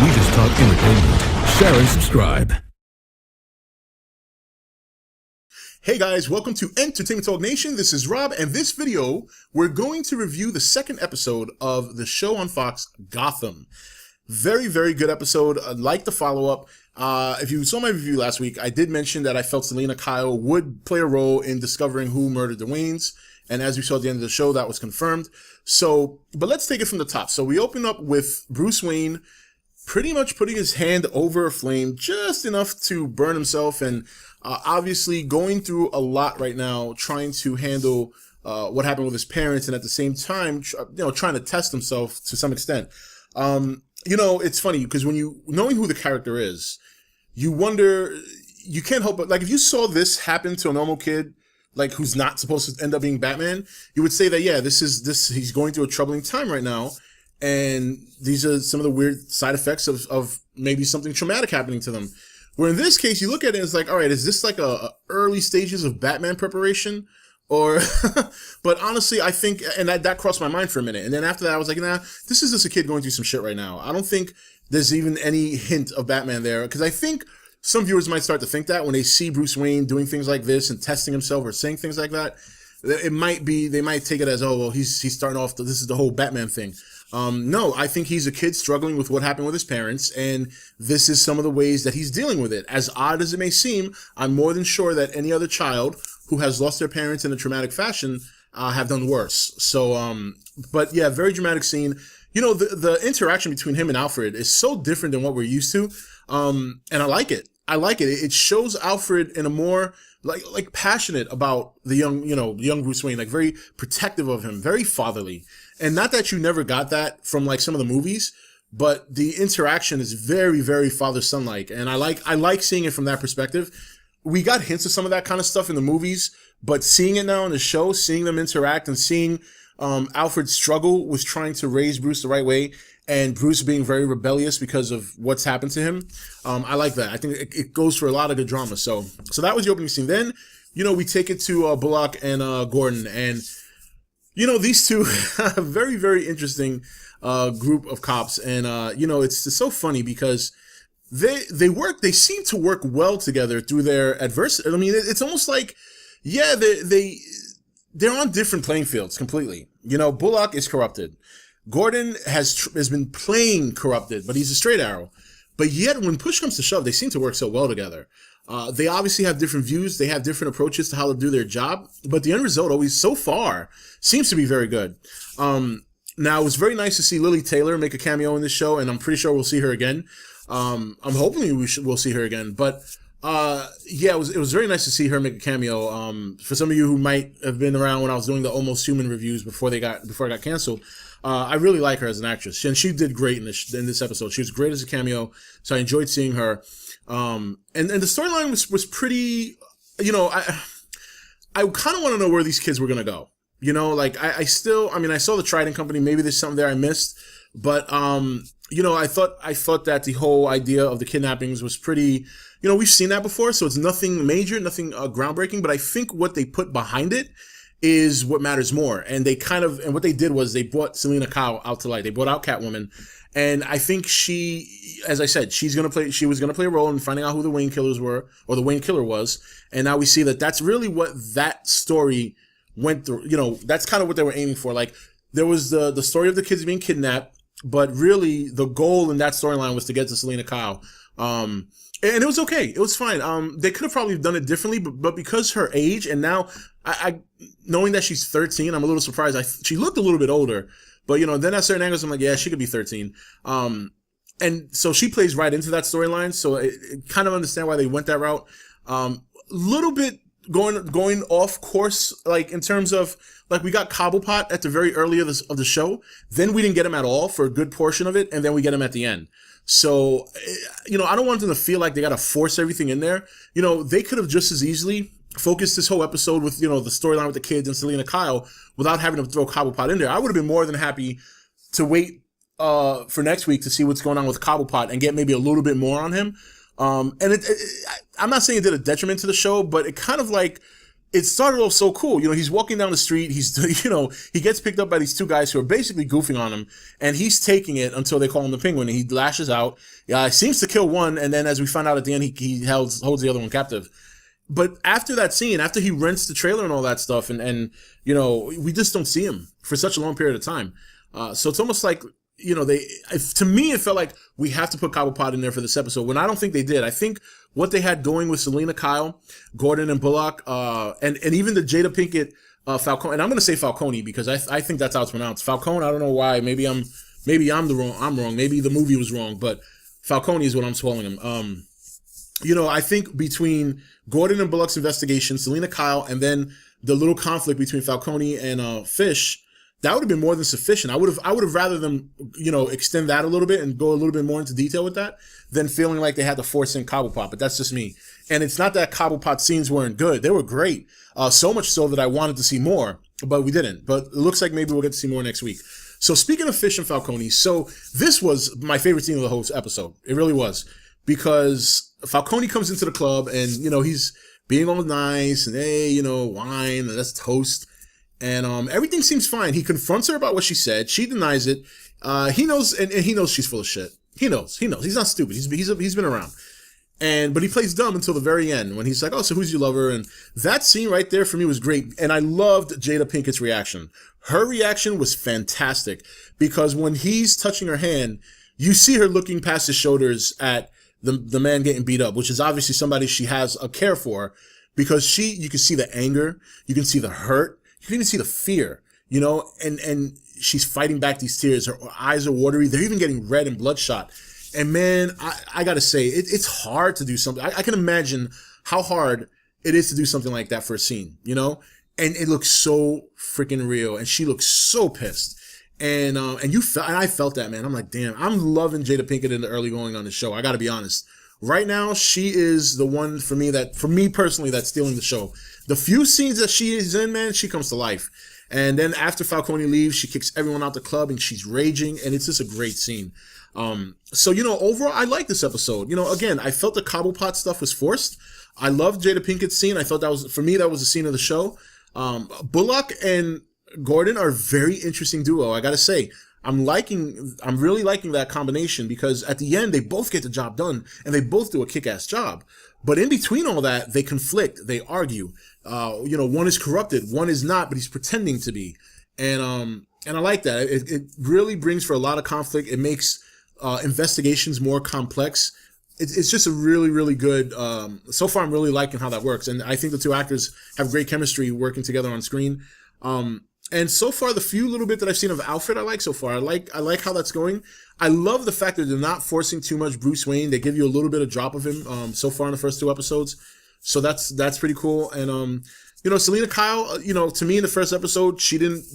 We just talk entertainment. Share and subscribe. Hey guys, welcome to Entertainment Talk Nation. This is Rob, and this video, we're going to review the second episode of the show on Fox, Gotham. Very, very good episode. Like the follow-up. If you saw my review last week, I did mention that I felt Selina Kyle would play a role in discovering who murdered the Waynes. And as we saw at the end of the show, that was confirmed. So, but let's take it from the top. So we open up with Bruce Wayne pretty much putting his hand over a flame, just enough to burn himself, and obviously going through a lot right now, trying to handle what happened with his parents, and at the same time, trying to test himself to some extent. It's funny because knowing who the character is, you wonder, you can't help but, like, if you saw this happen to a normal kid, like, who's not supposed to end up being Batman, you would say that, yeah, he's going through a troubling time right now. And these are some of the weird side effects of maybe something traumatic happening to them. Where in this case, you look at it and it's like, all right, is this like a early stages of Batman preparation? Or, but honestly, I think, and that crossed my mind for a minute. And then after that, I was like, nah, this is just a kid going through some shit right now. I don't think there's even any hint of Batman there. Because I think some viewers might start to think that when they see Bruce Wayne doing things like this and testing himself or saying things like that, they might take it as, oh, well, he's starting off, this is the whole Batman thing. No, I think he's a kid struggling with what happened with his parents, and this is some of the ways that he's dealing with it. As odd as it may seem, I'm more than sure that any other child who has lost their parents in a traumatic fashion have done worse. So, but yeah, very dramatic scene. The interaction between him and Alfred is so different than what we're used to, and I like it. It shows Alfred in a more like passionate about the young Bruce Wayne, like very protective of him, very fatherly. And not that you never got that from like some of the movies, but the interaction is very, very father-son-like. And I like seeing it from that perspective. We got hints of some of that kind of stuff in the movies, but seeing it now in the show, seeing them interact and seeing Alfred struggle with trying to raise Bruce the right way, and Bruce being very rebellious because of what's happened to him. I like that. I think it goes for a lot of good drama. So that was the opening scene. Then, we take it to Bullock and Gordon, and these two, very, very interesting group of cops. And, it's so funny because they seem to work well together through their adversity. I mean, it's almost like, yeah, they're on different playing fields completely. Bullock is corrupted. Gordon has been playing corrupted, but he's a straight arrow. But yet, when push comes to shove, they seem to work so well together. They obviously have different views. They have different approaches to how to do their job. But the end result always, so far, seems to be very good. Now, it was very nice to see Lily Taylor make a cameo in this show, and I'm pretty sure we'll see her again. I'm hoping we'll see her again. But yeah, it was very nice to see her make a cameo. For some of you who might have been around when I was doing the Almost Human reviews before I got canceled, I really like her as an actress, and she did great in this episode. She was great as a cameo, so I enjoyed seeing her. And the storyline was pretty, I kind of want to know where these kids were gonna go. I saw the Trident Company. Maybe there's something there I missed, but I thought that the whole idea of the kidnappings was pretty. We've seen that before, so it's nothing major, nothing groundbreaking. But I think what they put behind it is what matters more. And what they did was they brought Selina Kyle out to light. They brought out Catwoman. And I think she, as I said, she was going to play a role in finding out who the Wayne killers were, or the Wayne killer was. And now we see that that's really what that story went through. That's kind of what they were aiming for. Like, there was the story of the kids being kidnapped, but really the goal in that storyline was to get to Selina Kyle. And it was okay. It was fine. They could have probably done it differently, but because her age, and now I knowing that she's 13, I'm a little surprised. She looked a little bit older, but then at certain angles, I'm like, yeah, she could be 13. And so she plays right into that storyline. So it kind of understand why they went that route. Little bit going off course, like in terms of, like, we got Cobblepot at the very early of the show. Then we didn't get him at all for a good portion of it, and then we get him at the end. So, I don't want them to feel like they got to force everything in there. They could have just as easily focused this whole episode with, the storyline with the kids and Selina Kyle without having to throw Cobblepot in there. I would have been more than happy to wait for next week to see what's going on with Cobblepot and get maybe a little bit more on him. And I'm not saying it did a detriment to the show, but it kind of like it started off so cool. You know, he's walking down the street. He's, you know, he gets picked up by these two guys who are basically goofing on him, and he's taking it until they call him the Penguin, and he lashes out. Seems to kill one, and then as we find out at the end, he holds the other one captive. But after that scene, after he rents the trailer and all that stuff, and you know, we just don't see him for such a long period of time. So it's almost like, you know, to me, it felt like we have to put Cobblepot in there for this episode, when I don't think they did. I think what they had going with Selina Kyle, Gordon and Bullock, and even the Jada Pinkett, Falcone, and I'm going to say Falcone because I think that's how it's pronounced. Falcone, I don't know why. Maybe I'm wrong. Maybe the movie was wrong, but Falcone is what I'm swallowing him. You know, I think between Gordon and Bullock's investigation, Selina Kyle, and then the little conflict between Falcone and Fish, that would have been more than sufficient. I would have rather them, you know, extend that a little bit and go a little bit more into detail with that than feeling like they had to force in Cobblepot. But that's just me. And it's not that Cobblepot scenes weren't good; they were great. So much so that I wanted to see more, but we didn't. But it looks like maybe we'll get to see more next week. So speaking of Fish and Falcone, so this was my favorite scene of the whole episode. It really was, because Falcone comes into the club and, you know, he's being all nice and, hey, you know, wine, and let's toast. And everything seems fine. He confronts her about what she said. She denies it. He knows, and he knows she's full of shit. He knows. He's not stupid. He's been around. But he plays dumb until the very end when he's like, oh, so who's your lover? And that scene right there for me was great. And I loved Jada Pinkett's reaction. Her reaction was fantastic, because when he's touching her hand, you see her looking past his shoulders at the man getting beat up, which is obviously somebody she has a care for, because you can see the anger, you can see the hurt, you can even see the fear, you know, and she's fighting back these tears. Her eyes are watery. They're even getting red and bloodshot. And man, I gotta say, it's hard to do something. I can imagine how hard it is to do something like that for a scene, you know? And it looks so freaking real. And she looks so pissed. And I felt that, man. I'm like, damn, I'm loving Jada Pinkett in the early going on the show. I gotta be honest. Right now, she is the one for me personally, that's stealing the show. The few scenes that she is in, man, she comes to life. And then after Falcone leaves, she kicks everyone out the club and she's raging, and it's just a great scene. So, you know, overall, I like this episode. You know, again, I felt the Cobblepot stuff was forced. I loved Jada Pinkett's scene. I thought that was the scene of the show. Bullock and Gordon are a very interesting duo, I gotta say. I'm really liking that combination, because at the end, they both get the job done and they both do a kick-ass job. But in between all that, they conflict, they argue. You know, one is corrupted, one is not, but he's pretending to be. And I like that. It really brings for a lot of conflict. It makes investigations more complex. It's just a really, really good, so far I'm really liking how that works. And I think the two actors have great chemistry working together on screen. And so far, the few little bit that I've seen of Alfred, I like so far. I like how that's going. I love the fact that they're not forcing too much Bruce Wayne. They give you a little bit of drop of him, so far in the first two episodes. So that's pretty cool. And, you know, Selina Kyle, you know, to me in the first episode,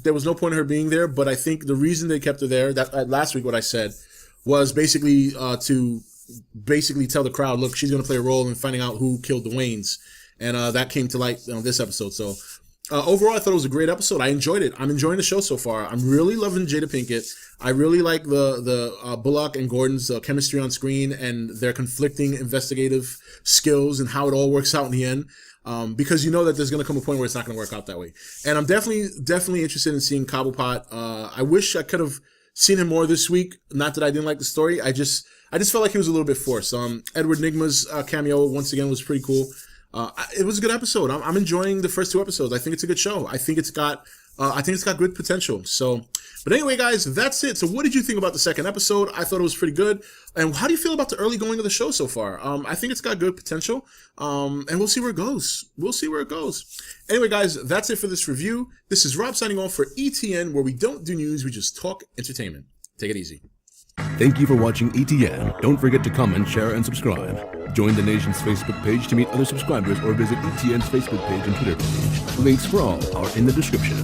there was no point in her being there, but I think the reason they kept her there, that last week what I said, was basically, to tell the crowd, look, she's going to play a role in finding out who killed the Waynes. And, that came to light on this episode. So, overall, I thought it was a great episode. I enjoyed it. I'm enjoying the show so far. I'm really loving Jada Pinkett. I really like the Bullock and Gordon's chemistry on screen and their conflicting investigative skills and how it all works out in the end. Because you know that there's going to come a point where it's not going to work out that way. And I'm definitely interested in seeing Cobblepot. I wish I could have seen him more this week. Not that I didn't like the story. I just felt like he was a little bit forced. Edward Nygma's cameo once again was pretty cool. It was a good episode. I'm enjoying the first two episodes. I think it's a good show. I think it's got good potential. So, but anyway, guys, that's it. So what did you think about the second episode? I thought it was pretty good. And how do you feel about the early going of the show so far? I think it's got good potential. And we'll see where it goes. Anyway, guys, that's it for this review. This is Rob signing off for ETN, where we don't do news, we just talk entertainment. Take it easy. Thank you for watching ETN. Don't forget to comment, share, and subscribe. Join the nation's Facebook page to meet other subscribers or visit ETN's Facebook page and Twitter page. Links for all are in the description.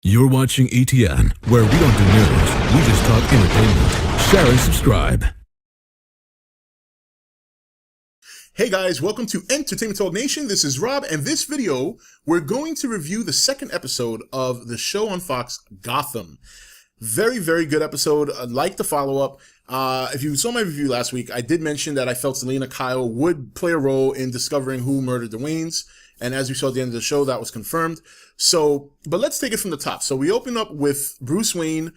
You're watching ETN, where we don't do news, we just talk entertainment. Share and subscribe. Hey guys, welcome to Entertainment Talk Nation. This is Rob, and this video, we're going to review the second episode of the show on Fox, Gotham. Very, very good episode. I'd like the follow-up. If you saw my review last week, I did mention that I felt Selina Kyle would play a role in discovering who murdered the Waynes. And as we saw at the end of the show, that was confirmed. So, but let's take it from the top. So we open up with Bruce Wayne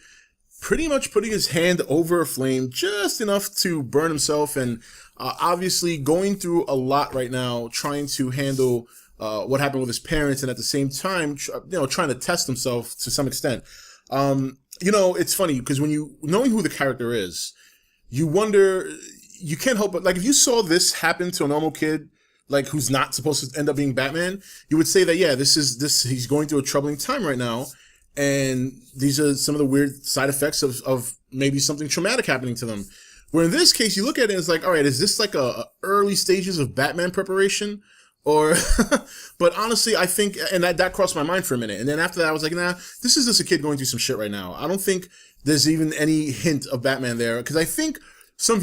pretty much putting his hand over a flame, just enough to burn himself, and obviously going through a lot right now, trying to handle what happened with his parents, and at the same time, trying to test himself to some extent. It's funny because knowing who the character is, you wonder, you can't help but, like, if you saw this happen to a normal kid, like, who's not supposed to end up being Batman, you would say that, yeah, he's going through a troubling time right now, and these are some of the weird side effects of maybe something traumatic happening to them. Where in this case, you look at it and it's like, all right, is this like a early stages of Batman preparation? Or, but honestly, I think, and that crossed my mind for a minute. And then after that, I was like, nah, this is just a kid going through some shit right now. I don't think there's even any hint of Batman there. Because I think some